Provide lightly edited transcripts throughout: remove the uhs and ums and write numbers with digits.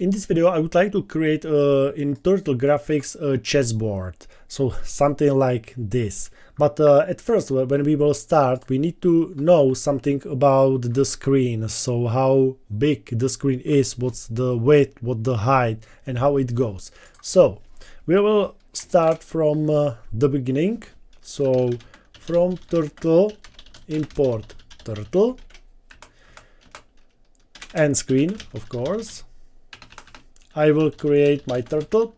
In this video, I would like to create in Turtle Graphics a chessboard, so something like this. But at first, when we will start, we need to know something about the screen. So how big the screen is, what's the width, what the height, and how it goes. So we will start from the beginning. So from Turtle, import Turtle, and screen, of course. I will create my turtle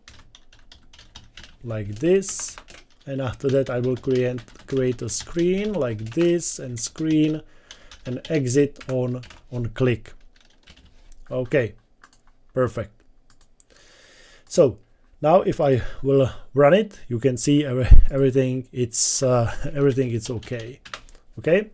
like this, and after that I will create a screen like this, and screen and exit on click. Okay, perfect. So now if I will run it, you can see everything it's okay. Okay,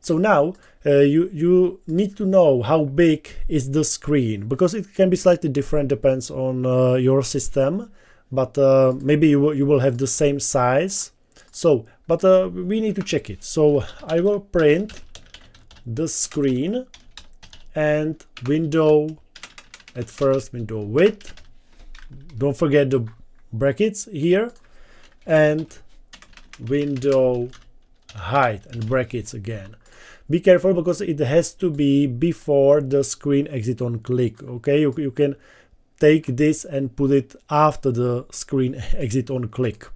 so now you need to know how big is the screen, because it can be slightly different, depends on your system, but maybe you will have the same size. So but we need to check it. So I will print the screen and window, at first window width, don't forget the brackets here, and window height and brackets again. Be careful because it has to be before the screen exit on click. Okay, you can take this and put it after the screen exit on click,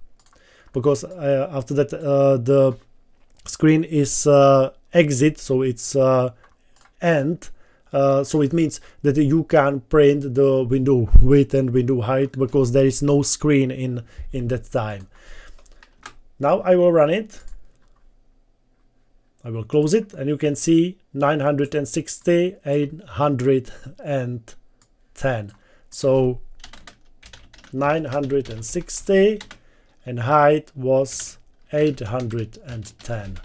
because after that the screen is exit, so it's end. So it means that you can print the window width and window height because there is no screen in that time. Now I will run it. I will close it, and you can see 960, 810. So 960 and height was 810.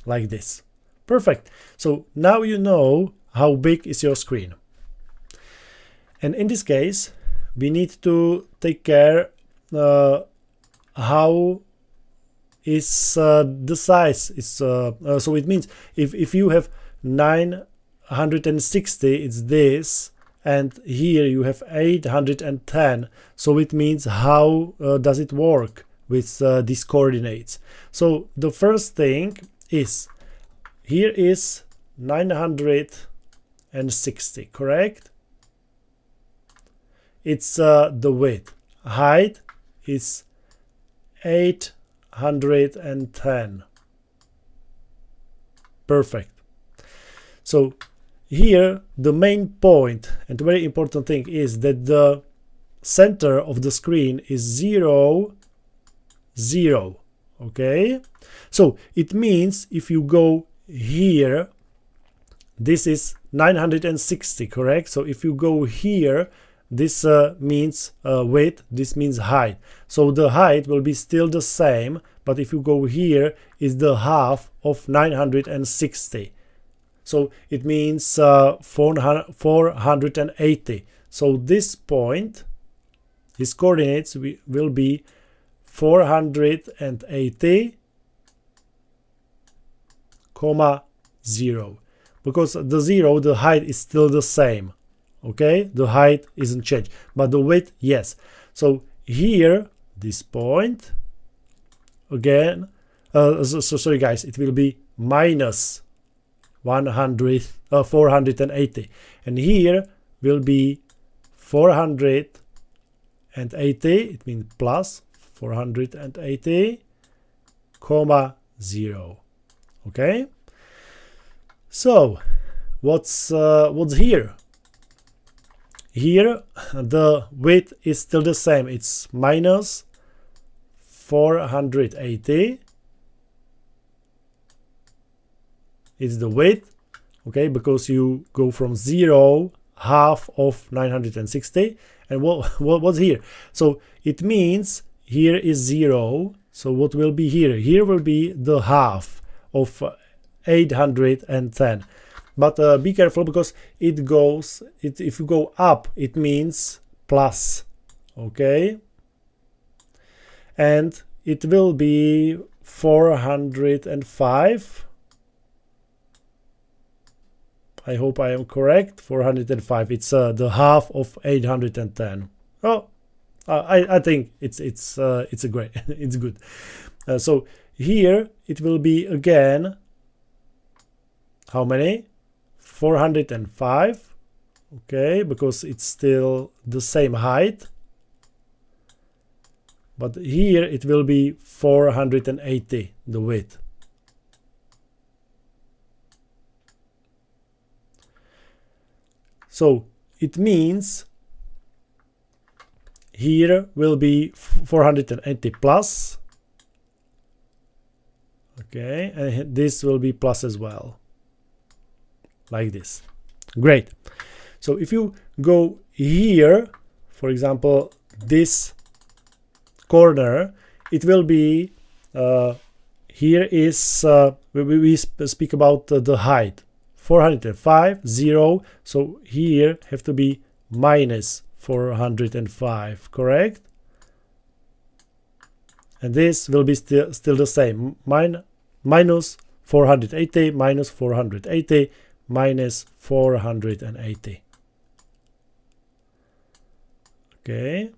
Like this. Perfect. So now you know how big is your screen. And in this case, we need to take care how is the size is so it means if you have 960, it's this, and here you have 810, so it means how does it work with these coordinates. So the first thing is, here is 960, correct? It's the width. Height is 810. Perfect. So here the main point and very important thing is that the center of the screen is 0, 0. Okay, so it means if you go here, this is 960, correct? So if you go here, this means width, this means height. So the height will be still the same, but if you go here, is the half of 960. So it means 480. So this point, his coordinates will be 480, 0, because the 0, the height is still the same. Okay, the height isn't changed, but the width, yes. So here, this point, again, so sorry guys, it will be minus 480, and here will be 480, it means plus 480, 0. Okay, so what's here? Here the width is still the same, it's minus 480. It's the width, okay, because you go from 0, half of 960, and what's here? So it means here is 0, so what will be here? Here will be the half of 810. But be careful because it goes, if you go up, it means plus, okay? And it will be 405. I hope I am correct. 405. It's the half of 810. Oh, I think it's a great. It's good. So here it will be again. How many? 405. Okay, because it's still the same height. But here it will be 480, the width. So it means here will be 480 plus. Okay, and this will be plus as well. Like this. Great. So if you go here, for example, this corner, it will be here is we speak about the height 405 0, so here have to be minus 405, correct? And this will be still the same, minus 480 minus 480 minus 480. Okay,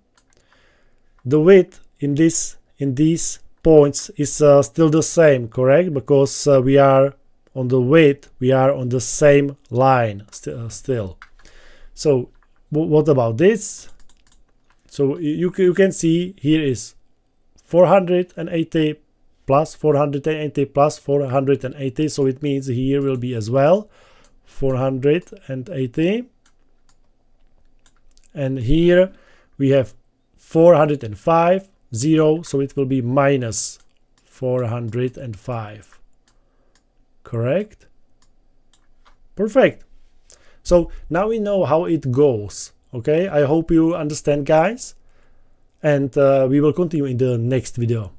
the width in these points is still the same, correct? Because we are on the width, we are on the same line still. So what about this? So you can see here is 480 plus 480 plus 480, so it means here will be as well 480, and here we have 405 0, so it will be minus 405, correct? Perfect. So now we know how it goes. Okay, I hope you understand, guys, and we will continue in the next video.